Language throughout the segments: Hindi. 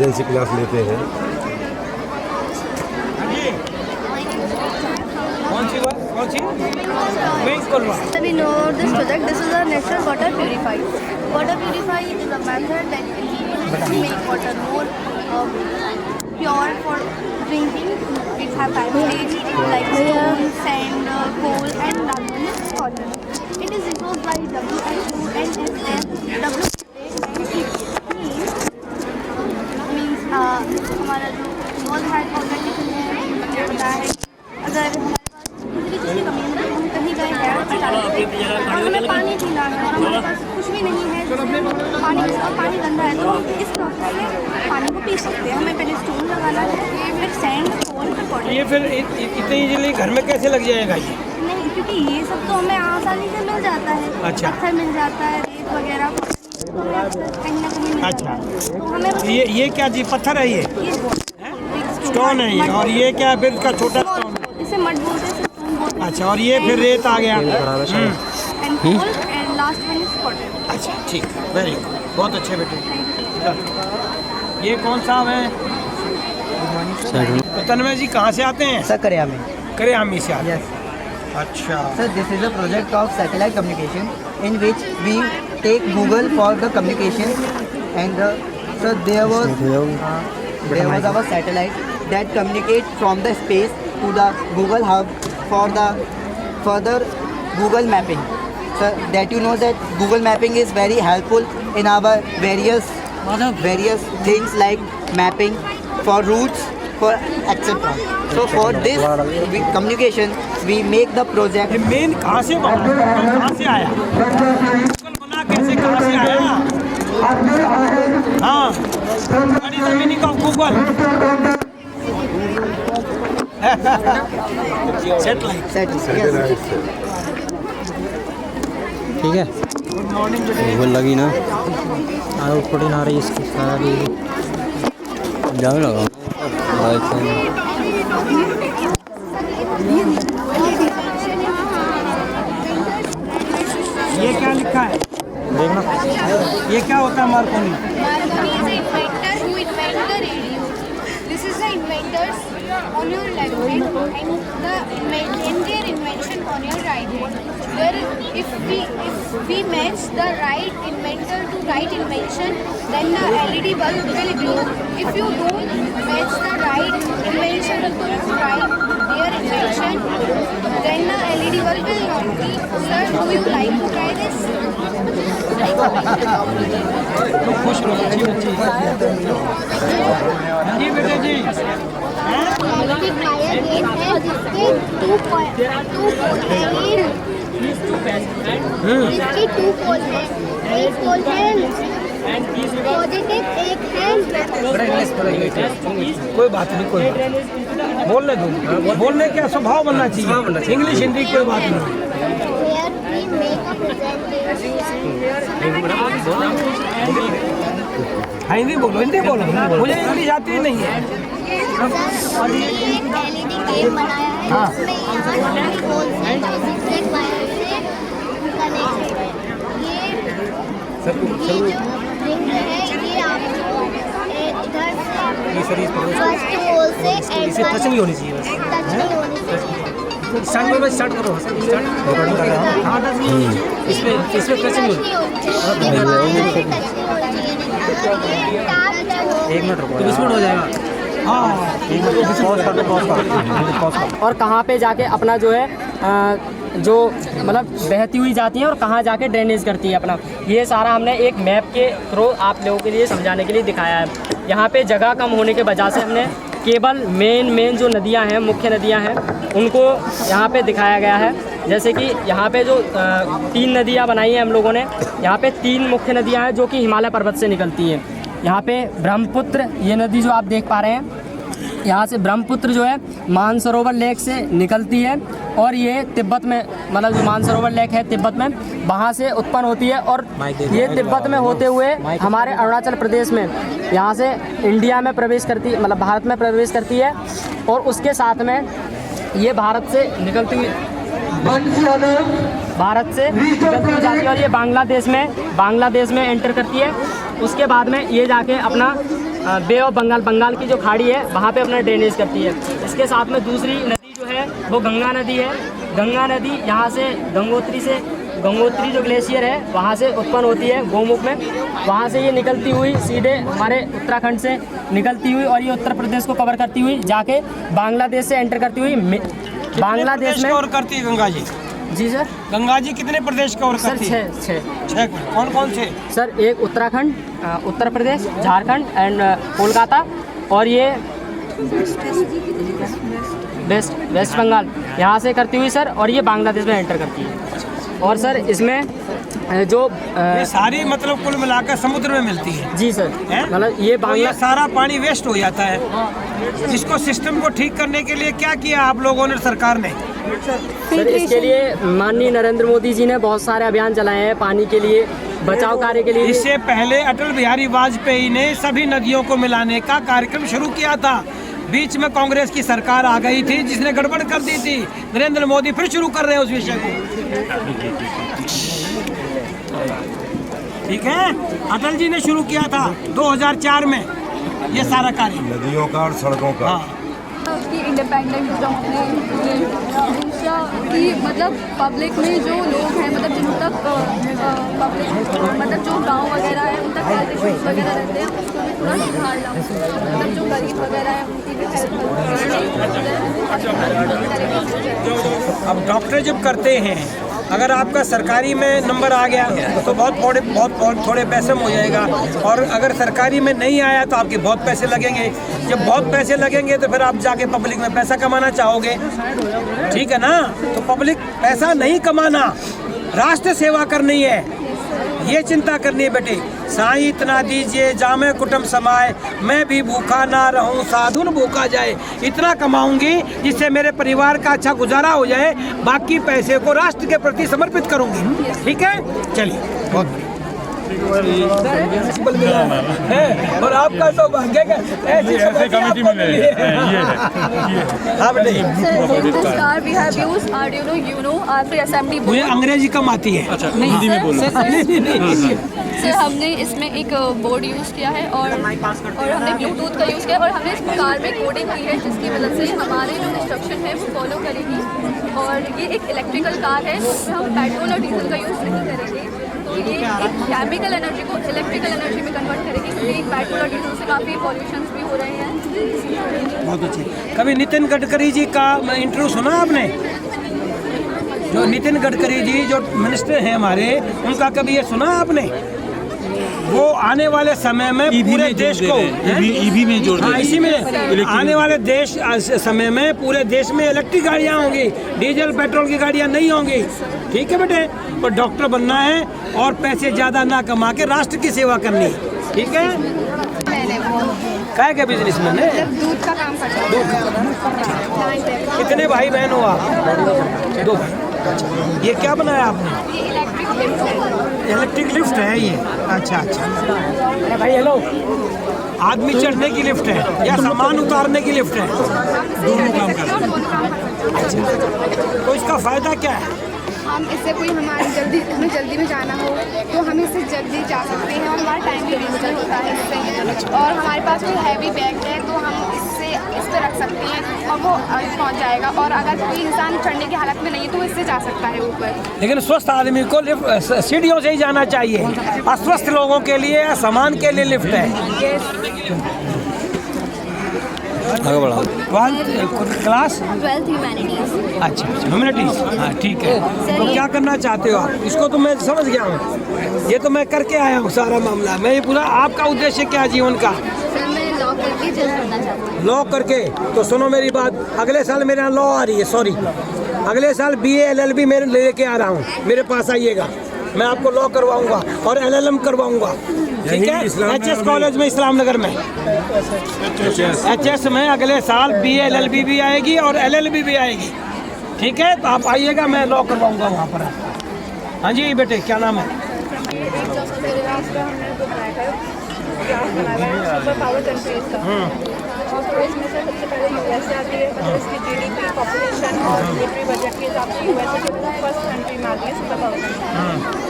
एजेंसी क्लास लेते हैं। We know this project. This is a natural water purifier. Water purifier is a method that we use to make water more pure for drinking. It has five stages like stone, sand, coal, and last one is water. It is approved by WHO and means हमारा जो वर्ल्ड हेल्थ ऑर्गेनाइजेशन है बताया है अगर हमारे पास किसी कमी है हम कहीं गए हैं हमें पानी पीना है और हमारे पास कुछ भी नहीं है पानी गंदा है तो हम इस प्रोसेस से पानी को पी सकते हैं। हमें पहले स्टोन लगाना है फिर सैंड कोल फिर वाटर। ये फिर इतनी इजीली घर में कैसे लग जाएगा ये? नहीं क्योंकि ये सब तो हमें आसानी से मिल जाता है। अच्छा। पत्थर मिल जाता है रेत वगैरह कहीं ना कहीं मिल अच्छा। जाता है। तो हमें बस ये क्या जी पत्थर है ये? स्टोन है ये। और ये क्या फिर इसका छोटा स्टोन? इसे मड बोलते हैं स्टोन बोलते हैं। अच्छा। और ये फिर रेत आ गया। And coal and last one is water. अच्छा ठीक, वेरी गुड, बहुत अच्छे बेटे। ये कौन सा है? तो तन्मय जी कहाँ से आते हैं? सर करियामी। करियामी से आते हैं। Yes. अच्छा। Sir, this is a project of satellite communication in which we take Google for the communication and so there was our satellite that communicate from the space to the Google hub for the further Google mapping. So that you know that Google mapping is very helpful in our various things like mapping for routes for etc. So for this communication we make the project. ये मेन कहाँ से बना? कहाँ से आया? गूगल बना कैसे, कहाँ से आया? हाँ, बड़ी जमीनी का गूगल। Satellite. ठीक है। गुड मॉर्निंग बेटे। वो लगी ना ऊपर ना रही इसकी सारी जाने लगा। ये क्या लिखा है? देखना ये क्या होता है Markovnikov? Marconi is an inventor who invented the radio. This is the inventors on your left hand and their invention on your right hand. Where if we match the right inventor to right invention, then the LED bulb will glow. If you don't match the right invention to their invention, then the LED bulb will not be. Sir, do you like to try this? तो खुश रहो, अच्छी बच्ची। जी बेटे जी। मल्टीप्लायर गेम है जिसके टू पोल है। एक पोल है पॉजिटिव, एक है कोई बात नहीं, कोई बात नहीं। बोलने दो, बोलने का स्वभाव बनना चाहिए। इंग्लिश हिंदी कोई बात नहीं। where we make a presentation। हाँ हिंदी बोलो, हिंदी बोलो। मुझे इंग्लिश आती ही नहीं है। और ये एक LED गेम बनाया है जिसमें यहाँ सभी होल से जो zigzag वायर से कनेक्टेड है। ये जो रिंग है ये आपको इधर से फर्स्ट होल से एंड टच नहीं होनी चाहिए बस। टच नहीं होनी चाहिए। स्टार्ट करो, स्टार्ट करो, स्टार्ट। हाँ इसमें टच नहीं होनी। एक मिनट रुको, 20 मिनट हो जाएगा। हाँ और कहाँ पे जाके अपना जो है जो मतलब बहती हुई जाती है और कहाँ जाके ड्रेनेज करती है अपना, ये सारा हमने एक मैप के थ्रू आप लोगों के लिए समझाने के लिए दिखाया है। यहाँ पे जगह कम होने के वजह से हमने केवल मेन जो नदियाँ हैं, मुख्य नदियाँ हैं, उनको यहाँ पे दिखाया गया है। जैसे कि यहाँ पे जो 3 नदियाँ बनाई हैं हम लोगों ने, यहाँ पे 3 मुख्य नदियाँ हैं जो कि हिमालय पर्वत से निकलती हैं। यहाँ पे ब्रह्मपुत्र, ये नदी जो आप देख पा रहे हैं, यहाँ से ब्रह्मपुत्र जो है मानसरोवर लेक से निकलती है और ये तिब्बत में, मतलब जो मानसरोवर लेक है तिब्बत में, वहाँ से उत्पन्न होती है और ये तिब्बत में होते हुए हमारे अरुणाचल प्रदेश में यहाँ से इंडिया में प्रवेश करती, मतलब भारत में प्रवेश करती है और उसके साथ में ये भारत से निकलती हुई जाती है और ये बांग्लादेश में एंटर करती है। उसके बाद में ये जाके अपना बे ऑफ बंगाल की जो खाड़ी है वहाँ पे अपना ड्रेनेज करती है। इसके साथ में दूसरी नदी जो है वो गंगा नदी है। गंगा नदी यहाँ से गंगोत्री जो ग्लेशियर है वहाँ से उत्पन्न होती है गोमुख में। वहाँ से ये निकलती हुई सीधे हमारे उत्तराखंड से निकलती हुई और ये उत्तर प्रदेश को कवर करती हुई जाके बांग्लादेश से एंटर करती हुई बांग्लादेश में कवर करती है गंगा जी। जी सर। गंगा जी कितने प्रदेश कवर सर करती है? छह। कौन कौन से? सर एक उत्तराखंड, उत्तर प्रदेश, झारखंड एंड कोलकाता, और ये वेस्ट बंगाल यहाँ से करती हुई सर, और ये बांग्लादेश में एंटर करती है। और सर इसमें जो ये सारी मतलब कुल मिलाकर समुद्र में मिलती है। जी सर, मतलब ये ये सारा पानी वेस्ट हो जाता है। इसको सिस्टम को ठीक करने के लिए क्या किया आप लोगों ने, सरकार ने? सर इसके लिए माननीय नरेंद्र मोदी जी ने बहुत सारे अभियान चलाए हैं पानी के लिए, बचाव कार्य के लिए। इससे पहले अटल बिहारी वाजपेयी ने सभी नदियों को मिलाने का कार्यक्रम शुरू किया था। बीच में कांग्रेस की सरकार आ गई थी जिसने गड़बड़ कर दी थी। नरेंद्र मोदी फिर शुरू कर रहे हैं उस विषय को। ठीक है, अटल जी ने शुरू किया था 2004 में ये सारा कार्य, नदियों का और सड़कों का। की इंडिपेंडेंट जो हमने दूसरा कि मतलब पब्लिक में जो लोग हैं, मतलब जिन तक पब्लिक मतलब जो गांव वगैरह है उन तक हेल्थ इश्यूज वगैरह रहते हैं उसको भी थोड़ा सुधार लाऊं। मतलब जो गरीब वगैरह है उनकी भी हेल्थ। अब डॉक्टर जब करते हैं, अगर आपका सरकारी में नंबर आ गया तो बहुत थोड़े पैसे में हो जाएगा, और अगर सरकारी में नहीं आया तो आपके बहुत पैसे लगेंगे। जब बहुत पैसे लगेंगे तो फिर आप जाके पब्लिक में पैसा कमाना चाहोगे, ठीक है ना? तो पब्लिक पैसा नहीं कमाना, राष्ट्र सेवा करनी है, ये चिंता करनी है बेटे। साईं इतना दीजिए जामे कुटुंब समाए, मैं भी भूखा ना रहूं साधुन भूखा जाए। इतना कमाऊंगी जिससे मेरे परिवार का अच्छा गुजारा हो जाए, बाकी पैसे को राष्ट्र के प्रति समर्पित करूंगी। ठीक है, चलिए। बहुत है और आपका सौभाग्य का ऐसी कमेटी मिल रही है। मुझे अंग्रेजी कम आती है। अच्छा, हिंदी में बोलो। सर हमने इसमें एक बोर्ड यूज़ किया है और हमने ब्लूटूथ का यूज़ किया और हमने इस कार में कोडिंग की है जिसकी वजह से हमारे जो इंस्ट्रक्शन है वो फॉलो करेगी। और ये एक इलेक्ट्रिकल कार है जिसमें हम पेट्रोल और डीजल का यूज़ नहीं करेंगे। तो ये एक केमिकल एनर्जी को इलेक्ट्रिकल एनर्जी में कन्वर्ट करेगी, क्योंकि पेट्रोल और डीजल से काफ़ी पॉल्यूशन भी हो रहे हैं। बहुत अच्छे। कभी नितिन गडकरी जी का इंटरव्यू सुना आपने? जो नितिन गडकरी जी जो मिनिस्टर हैं हमारे, उनका कभी ये सुना आपने? वो आने वाले समय में पूरे देश को ईवी में जोड़ देंगे। इसी में आने वाले समय में पूरे देश में इलेक्ट्रिक गाड़ियाँ होंगी, डीजल पेट्रोल की गाड़ियाँ नहीं होंगी। ठीक है बेटे, पर डॉक्टर बनना है और पैसे ज़्यादा ना कमा के राष्ट्र की सेवा करनी है। ठीक है, क्या बिजनेसमैन है? दूध का काम करता हूँ। कितने भाई बहन हो आप? 2 भाई। ये क्या बनाया आपने? ये इलेक्ट्रिक लिफ्ट है। इलेक्ट्रिक लिफ्ट है ये? अच्छा अच्छा। अरे भाई हेलो, आदमी चढ़ने की लिफ्ट है या सामान उतारने की लिफ्ट है? दोनों काम करते हैं। अच्छा, तो इसका फायदा क्या है? हम इससे कोई हमें जल्दी में जाना हो तो हम इससे जल्दी जा सकते हैं और हमारा टाइम भी वेस्ट होता है इससे। और हमारे पास कोई हैवी बैग है तो हम इससे इस पर रख सकते हैं और वो पहुंच जाएगा। और अगर कोई इंसान चढ़ने की हालत में नहीं है तो इससे जा सकता है ऊपर। लेकिन स्वस्थ आदमी को सीढ़ियों से ही जाना चाहिए, अस्वस्थ लोगों के लिए या सामान के लिए लिफ्ट है। आगे बढ़ाओ। Class 12th humanities. अच्छा, ह्यूमैनिटीज़। हाँ ठीक है। तो क्या करना चाहते हो आप? इसको तो मैं समझ गया हूँ, ये तो मैं करके आया हूँ सारा मामला। मैं ये पूरा, आपका उद्देश्य क्या जीवन का? सर मैं लॉ करके जज बनना चाहती हूँ। लॉ करके? तो सुनो मेरी बात, अगले साल मेरे यहाँ लॉ आ रही है, सॉरी अगले साल BA LLB मेरे लेके आ रहा हूँ, मेरे पास आइएगा, मैं आपको लॉ करवाऊंगा और LLM करवाऊंगा। ठीक है, HS कॉलेज में इस्लाम नगर में, HS में अगले साल BA LLB भी आएगी और LLB भी आएगी। ठीक है, तो आप आइएगा, मैं लॉ करवाऊंगा वहाँ पर। हाँ जी बेटे, क्या नाम है? और तो इसमें से सबसे पहले USA आती है, मतलब इसकी GDP, पॉपुलेशन और मिलिट्री बजट के हिसाब से USA के फर्स्ट कंट्री में आती है 70,000।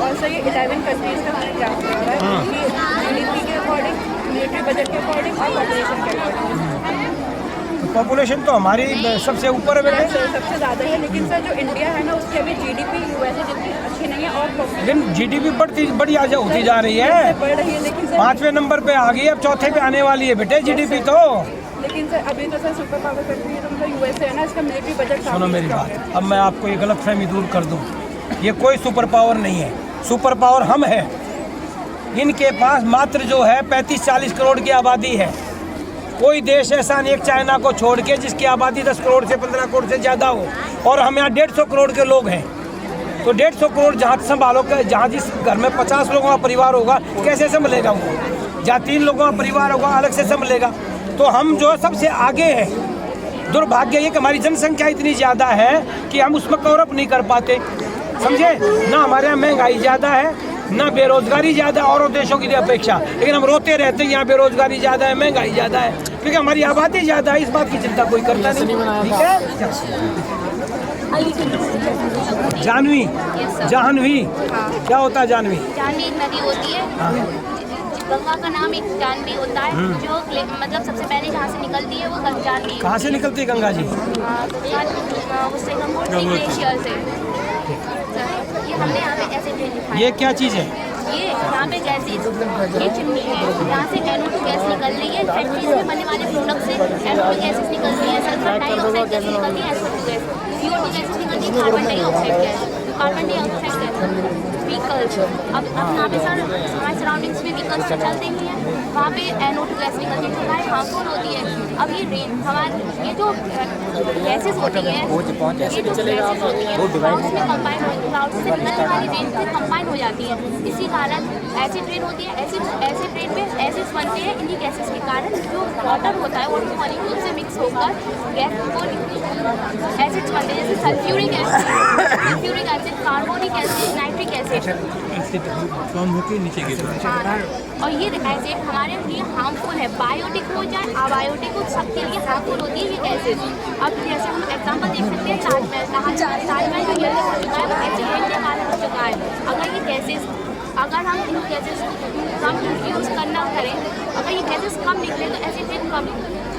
और सर ये 11 कंट्रीज़ का हमने ग्राफ किया हुआ है कि GDP के अकॉर्डिंग मिलिट्री बजट के अकॉर्डिंग और पॉपुलेशन के अकॉर्डिंग। पॉपुलेशन तो हमारी सबसे ऊपर है बेटे, सबसे ज़्यादा है, लेकिन सर जो इंडिया है ना उसकी अभी जीडीपी यूएसए जितनी अच्छी नहीं है और लेकिन जीडीपी बड़ी होती जा रही है, बढ़ रही है, लेकिन सर 5वें नंबर पे आ गई, अब 4थे पे आने वाली है बेटे जीडीपी तो। लेकिन सर अभी तो सर सुपर पावर कंट्री है तो मतलब यूएसए है ना, इसका मिलिट्री बजट सुनो मेरी बात, अब मैं आपको ये गलतफहमी दूर कर दूं, ये कोई सुपर पावर नहीं है, सुपर पावर हम है। इनके पास मात्र जो है 35-40 करोड़ की आबादी है। कोई देश ऐसा नहीं, एक चाइना को छोड़ के, जिसकी आबादी 10 करोड़ से 15 करोड़ से ज़्यादा हो, और हम यहाँ 150 करोड़ के लोग हैं। तो 150 करोड़ जहाँ संभालो, जहाँ जिस घर में 50 लोगों का परिवार होगा कैसे संभलेगा वो, जहाँ 3 लोगों का परिवार होगा अलग से संभलेगा। तो हम जो सबसे आगे हैं। दुर्भाग्य ये कि हमारी जनसंख्या इतनी ज़्यादा है कि हम उसमें कवर अप नहीं कर पाते, समझे ना। हमारे यहाँ महंगाई ज़्यादा है, ना बेरोजगारी ज़्यादा औरों देशों की अपेक्षा, लेकिन हम रोते रहते हैं यहाँ बेरोजगारी ज़्यादा है, महंगाई ज़्यादा है, क्योंकि हमारी आबादी ज़्यादा है। इस बात की चिंता कोई करता नहीं, ठीक है। जानवी, जानवी क्या होता है? जानवी जानवी एक नदी होती है, गंगा का नाम एक जानवी होता है, जो मतलब सबसे पहले जहाँ से निकलती है वो जानवी। कहाँ से निकलती है गंगा जी? उससे गंगोत्री ग्लेशियर से। ये हमने यहाँ पे ऐसे ट्रेन दिखाया। ये क्या चीज़ है? ये यहाँ पे गैसेज, ये चिमनी है, यहाँ से NO2 गैस निकल रही है। फैक्ट्रीज में बनने वाले प्रोडक्ट से NO2 गैसेज निकल रही है, सल्फर डाइऑक्साइड गैस निकलती है, SO2 गैस, CO2 गैसेज निकलती है, carbon dioxide gas, carbon dioxide gas. Vehicles, अब यहाँ पे सर हमारे सराउंडिंग्स में व्हीकल्स तो चलते ही हैं, वहाँ पे NO2 गैस निकलती है, हमारे हार्मफुल होती है। अब ये रेन हमारे ये जो गैसेज होती हैं, ये जो गैसेज होती हैं क्लाउड्स में कंबाइन हो, क्लाउड्स से निकलने वाली रेन से कंबाइन हो जाती है। इसी कारण ऐसी ट्रेन होती है, ऐसे ट्रेन में एसिड्स बनते हैं। इन्हीं गैसेज के कारण जो वाटर होता है वाटर मॉलिक्यूल से मिक्स होकर गैस को एसिड्स बनते हैं, जैसे sulphuric acid, carbonic acid, nitric acid. नीचे गिर। और ये एसिड हमारे लिए हार्मफुल है, बायोटिक हो चाहे अबायोटिक हो, सबके लिए हार्मफुल होती है ये गैसेज। अब जैसे हम एग्जाम्पल देख सकते हैं, ताजमहल जो येलो हो चुका है वो एसिड रेन के कारण हो चुका है। अगर ये गैसेज, अगर हम इन गैसेज कम यूज़ करना करें, अगर ये गैसेज कम निकले तो एसिड रेन कम।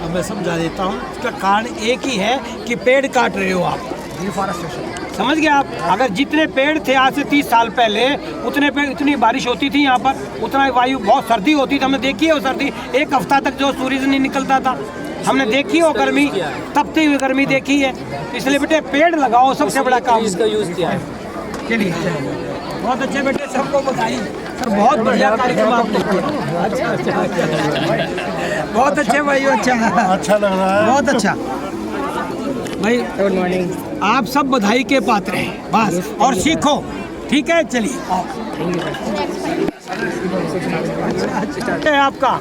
अब मैं समझा देता हूँ, इसका कारण एक ही है कि पेड़ काट रहे हो आप, समझ गए आप। अगर जितने पेड़ थे आज से 30 साल पहले, उतने पेड़, इतनी बारिश होती थी यहाँ पर, उतना वायु, बहुत सर्दी होती थी, हमने देखी है वो सर्दी, 1 हफ्ता तक जो सूरज नहीं निकलता था, हमने देखी हो गर्मी, तपती हुई गर्मी देखी है। इसलिए बेटे पेड़ लगाओ, सबसे बड़ा काम इसका यूज़ किया है। चलिए बहुत अच्छे बेटे, सबको बधाई सर, बहुत बढ़िया कार्यक्रम आपने किया। अच्छा, बहुत अच्छे भाई, अच्छा लग रहा है, बहुत अच्छा भाई। Good morning. आप सब बधाई के पात्र हैं, बस, और सीखो, ठीक है। चलिए आपका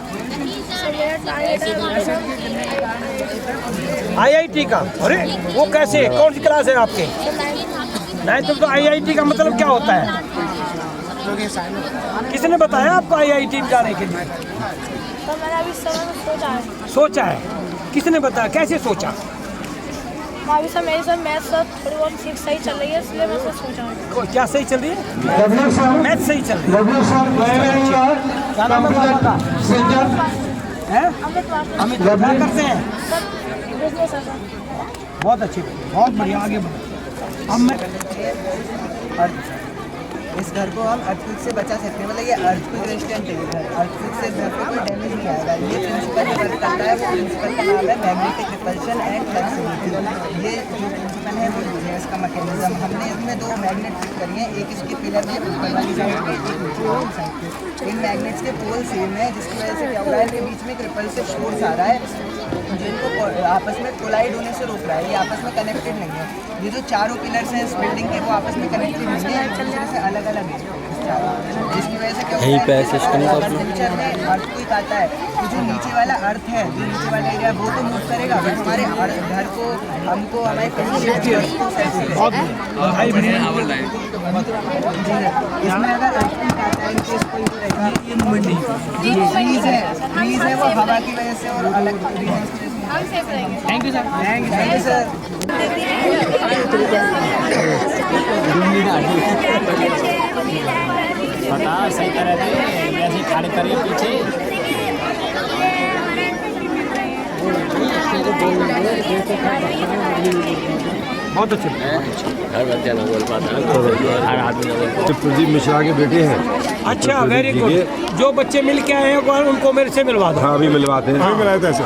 IIT का, अरे वो कैसे, कौन सी क्लास है आपके? नहीं तो IIT का मतलब क्या होता है? किसने बताया आपको IIT जाने के लिए? तो मैंने अभी सोचा है। सोचा है, किसने बताया, कैसे सोचा? अभी सर मेरे साथ मैथ सर थोड़ी बहुत सीख सही चल रही है, इसलिए मैं सर सोचा हूँ। क्या सही चल रही है? मैथ सही चल रही है। क्या नाम है पापा का? अमित, क्या करते हैं? सर बिजनेस है सर। बहुत अच्छी, बहुत बढ़िया, आगे बढ़ो। अब मैं इस घर को हम अर्थक्वेक से बचा सकते हैं, मतलब ये अर्थक्वेक रेजिस्टेंट है। घर अर्थक्वेक से घर पे कोई डैमेज नहीं आएगा। ये प्रिंसिपल जो वर्क करता है, वो प्रिंसिपल का नाम है मैग्नेटिक रिपल्शन एंड फ्लेक्सिबिलिटी। ये जो प्रिंसिपल है वो है इसका मैकेनिज्म। हमने इसमें 2 मैग्नेट फिट करी हैं, एक इसके पिलर में ऊपर वाली साइड पे, एक नीचे वाली साइड पे। इन मैग्नेट्स के पोल सेम है, जिसकी वजह से क्या हो रहा है, इनके बीच में एक रिपल्सिव फोर्स आ रहा है जिनको आपस में कोलाइड होने से रोक रहा है। ये आपस में कनेक्टेड नहीं है। ये जो चारों पिलर्स हैं इस बिल्डिंग के, वो आपस में कनेक्टेड नहीं है, एक दूसरे से अलग अलग है, जिसकी वजह से क्या होता है, फ्यूचर में अर्थक्वेक आता है तो जो नीचे वाला अर्थ है, जो नीचे वाला एरिया, वो तो मूव करेगा, बट हमारे घर को, हमको, हमारे इसमें अगर अर्थक्वेक आता है, इनकेस कोई ट्रीज है वो हवा की वजह से और अलग रीजंस की वजह से। Thank you sir. Thank you sir. बता सही तरह से, ऐसे खड़े करिए पीछे। बहुत अच्छे। प्रदीप मिश्रा के बेटे हैं। अच्छा, वेरी गुड। जो बच्चे मिल के आए हैं उनको मेरे से मिलवा दो। हाँ, अभी मिलवाते हैं।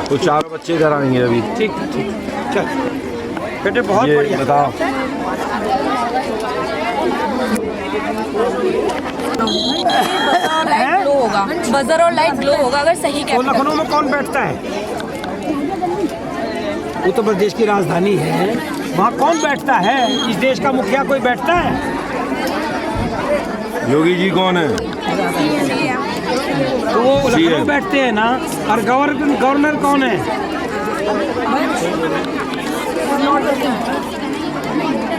तो 4 बच्चे इधर आएंगे अभी। ठीक ठीक, चल बेटे, बहुत ये बढ़िया। बताओ। ग्लो होगा, बजर और लाइट ग्लो होगा अगर सही तो कैप्चर। लखनऊ में कौन बैठता है? उत्तर प्रदेश की राजधानी है, वहाँ कौन बैठता है? इस देश का मुखिया कोई बैठता है? योगी जी कौन है? तो वो लखनऊ बैठते हैं ना। और गवर्नर कौन है?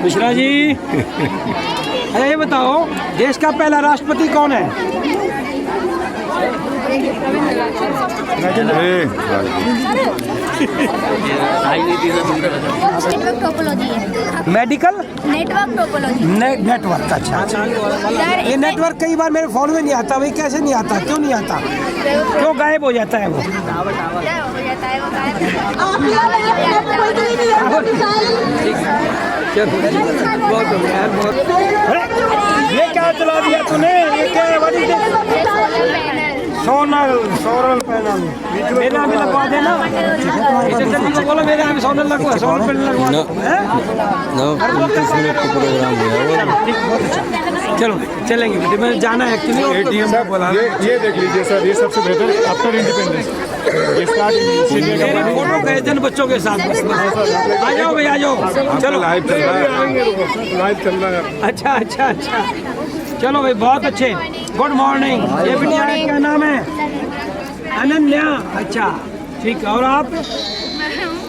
मिश्रा जी, अरे ये बताओ, देश का पहला राष्ट्रपति कौन है? नेटवर्क टोपोलॉजी है। Medical network topology. नेटवर्क। अच्छा, ये नेटवर्क कई बार मेरे फोन में नहीं आता, भाई कैसे नहीं आता, क्यों नहीं आता, क्यों गायब हो जाता है वो? बहुत हो गया, बहुत। ये क्या चला दिया तूने? ये क्या है? सोलर पैनल मेरा भी लगवा देना। इसे जल्दी से बोलो, मेरे यहाँ भी सोलर पैनल लगवा दो। चलो चलेंगे बेटे, मैं जाना है एक्चुअली। ATM से बोला। ये देख लीजिए सर, ये सबसे बेहतर आफ्टर इंडिपेंडेंस। ये स्टार्ट मेरे फोटो भेज देना बच्चों के साथ। बस आ जाओ भाई, आ जाओ। चलो, लाइव चल रहा है। लाइव चल रहा है। अच्छा अच्छा अच्छा, चलो भाई, बहुत अच्छे। Good morning. ये बिटिया क्या नाम है? अनन्या। अच्छा ठीक है, और आप?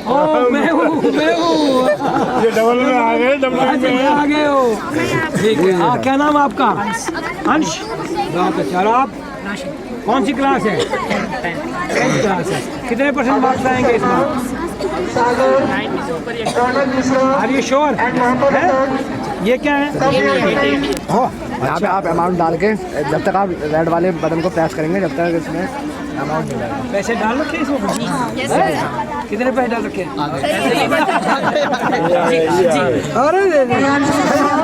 ओ, मैं हूँ। ये डबल में आ गए, डबल में आ गए हो। ठीक है। हाँ, क्या नाम आपका? अंश। बहुत अच्छा। और आप कौन सी क्लास है? 10th क्लास है। कितने % मार्क्स आएंगे इसमें? Are you sure? ये क्या है? यहाँ पे आप अमाउंट डाल के, जब तक आप रेड वाले बटन को प्रेस करेंगे, जब तक इसमें अमाउंट नहीं डालेंगे। पैसे डाल रखे इसमें? कितने पैसे डाल रखे? अरे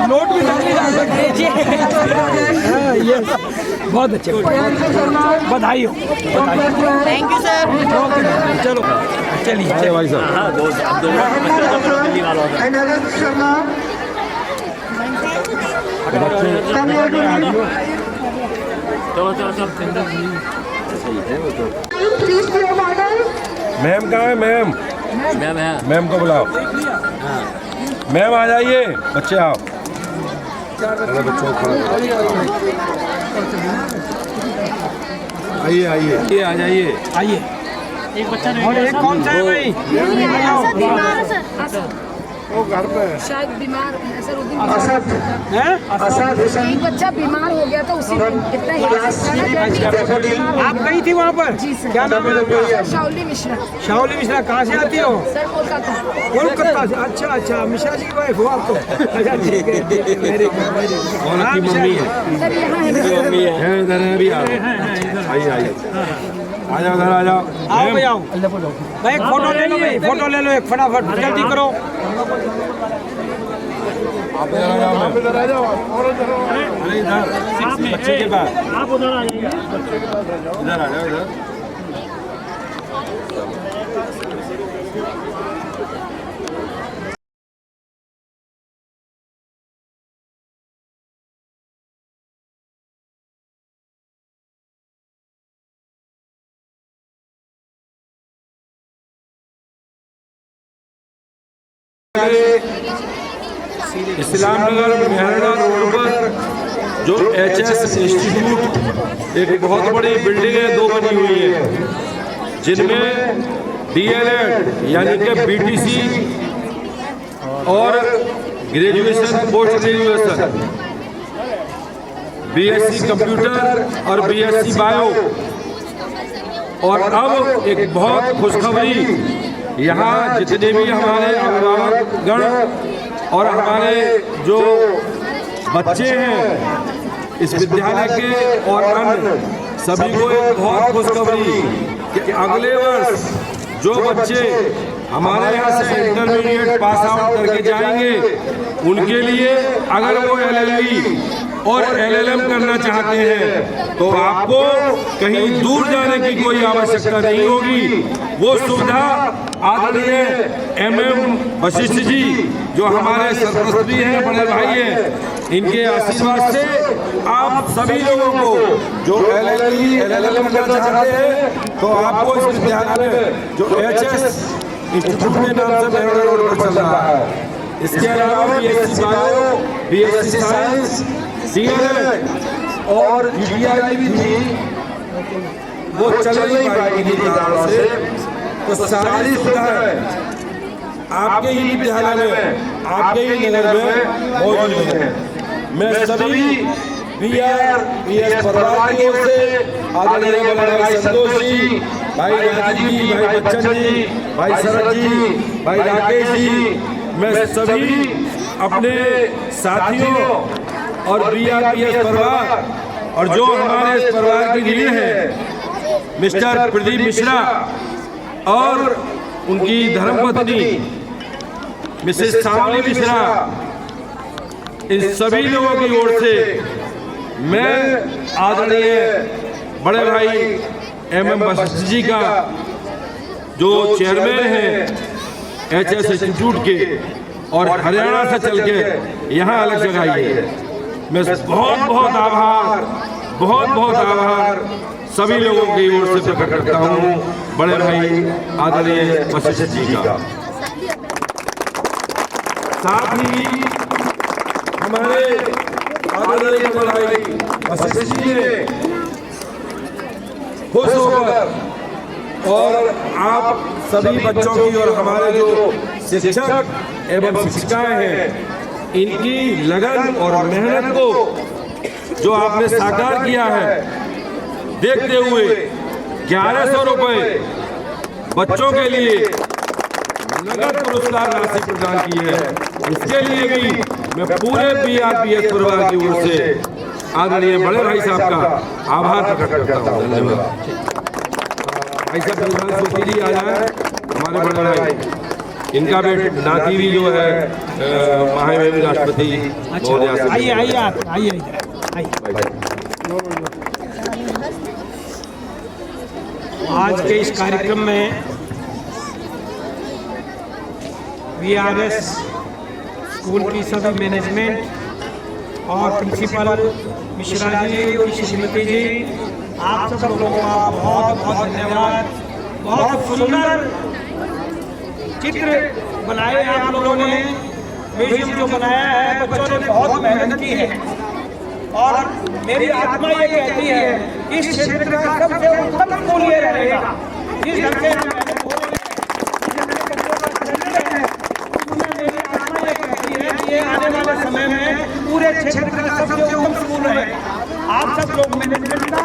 नोट भी डाल सकते जी। ये बहुत अच्छे, बधाई हो। Thank you sir. चलो चलिए भाई साहब। मैम कहाँ है? मैम को बुलाओ। मैम आ जाइए, बच्चे आओ। बच्चों को आइए आइए, ये आ जाइए, आइए। एक बच्चा और एक कौन सा है भाई? वो घर पे है। शायद बीमार है सर। हैं? एक बच्चा बीमार हो गया था उसी दिन। इतना ही आप गई थी वहाँ पर? क्या नाम है आपका? शाओली मिश्रा। शाओली मिश्रा। कहाँ से आती हो? सर कोलकाता। कोलकाता से। अच्छा अच्छा, मिश्रा जी की वाइफ हो आप तो? अच्छा ठीक है, वेरी गुड। कौन आपकी मम्मी है? सर यहाँ है। इधर है, अभी आओ। आइए आइए, आ जाओ, इधर आ जाओ। आओ भाई, आओ भाई, एक फोटो ले लो भाई, फोटो ले लो एक, फटाफट जल्दी करो। आप इधर आ जाओ, मैम। इधर आ जाओ और इधर आओ। अरे इधर बच्चे के पास। आप उधर आ जाइए। इधर आ जाओ, इधर। इस्लामनगर मेहरड़ा रोड पर जो HS इंस्टीट्यूट, एक बहुत बड़ी बिल्डिंग है, 2 बनी हुई है, जिनमें DLED यानी कि BTC और graduation, post graduation, BSc computer और BSc बायो। और अब एक बहुत खुशखबरी, यहाँ जितने भी हमारे अभिभावकगण और हमारे जो बच्चे हैं इस विद्यालय के और अन्य सभी को एक बहुत खुशखबरी कि अगले वर्ष जो बच्चे हमारे यहाँ से इंटरमीडिएट पास आउट करके जाएंगे उनके लिए अगर वो LLB और LLM करना चाहते हैं तो आपको कहीं दूर जाने की कोई आवश्यकता नहीं होगी। वो सुविधा आदरणीय MM वशिष्ठ जी जो हमारे सरपरस्त भी हैं, बड़े भाई हैं, इनके आशीर्वाद से आप सभी लोगों को जो LLM करना चाहते हैं तो आपको इस विद्यालय में जो HS इंस्टीट्यूट के नाम से मेहरा रोड पर चल रहा है, इसके अलावा BSc bio, BSc science, DLED और GDI भी थी, वो चल नहीं पाएगी किन्हीं कारणों से। तो सारी सुविधाएं आपके ही विद्यालय में, आपके ही नगर में मौजूद है। मैं सभी BS परिवार की ओर से आदरणीय भाई संतोष जी, भाई राजीव जी, भाई बच्चन जी, भाई शरद जी, भाई राकेश जी, मैं सभी अपने साथियों और BRPS परिवार और जो हमारे इस परिवार की रीढ़ है मिस्टर प्रदीप मिश्रा और उनकी धर्मपत्नी मिसेस सावली मिश्रा, इन सभी लोगों की ओर से मैं आदरणीय बड़े भाई MM वशिष्ठ जी का जो चेयरमैन हैं HS इंस्टीट्यूट के और हरियाणा से चल के यहाँ अलग जगह आई है, मैं बहुत आभार सभी लोगों की ओर से प्रकट करता हूँ बड़े भाई आदरणीय वशिष्ठ जी का। साथ ही हमारे आदरणीय बड़े भाई वशिष्ठ जी ने खुश होकर और आप सभी बच्चों की और हमारे जो शिक्षक एवं शिक्षिकाएं हैं इनकी लगन और मेहनत को जो आपने साकार किया है, देखते हुए 1100 रुपए बच्चों के लिए नगद पुरस्कार राशि प्रदान की है। इसके लिए भी मैं पूरे BRPS परिवार की ओर से आदरणीय बड़े भाई साहब का आभार प्रकट करता हूँ। धन्यवाद। भाई साहब सोची जी आ जाए, हमारे बड़े भाई, इनका भी नाती भी जो है महामहिम राष्ट्रपति महोदय से। आइए आप आइए। आज के इस कार्यक्रम में VRS स्कूल की सभी मैनेजमेंट और प्रिंसिपल मिश्रा जी और श्रीमती जी, आप सब लोगों का बहुत बहुत धन्यवाद। बहुत सुंदर चित्र बनाए हैं आप लोगों ने, म्यूजियम जो बनाया है बच्चों ने बहुत मेहनत की है और मेरी आत्मा ये कहती है इस क्षेत्र का सबसे उत्तम स्कूल ये रहेगा। जिस ढंग से मेरी आत्मा ये कहती है कि ये आने वाले समय में पूरे क्षेत्र का सबसे उत्तम स्कूल है। आप सब लोग मैनेजमेंट का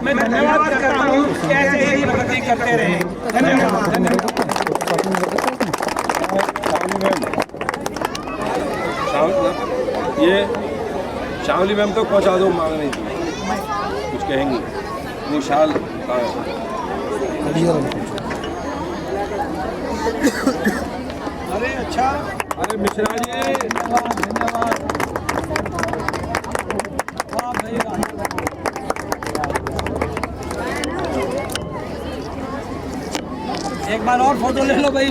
मैं धन्यवाद करता हूँ, ऐसे ही प्रगति करते रहे। धन्यवाद। ये शावली मैम तो पहुँचा दो, मांग रही थी कुछ कहेंगी, वो शाल अरे अच्छा, अरे मिश्रा जी धन्यवाद। एक बार और फोटो ले लो भाई।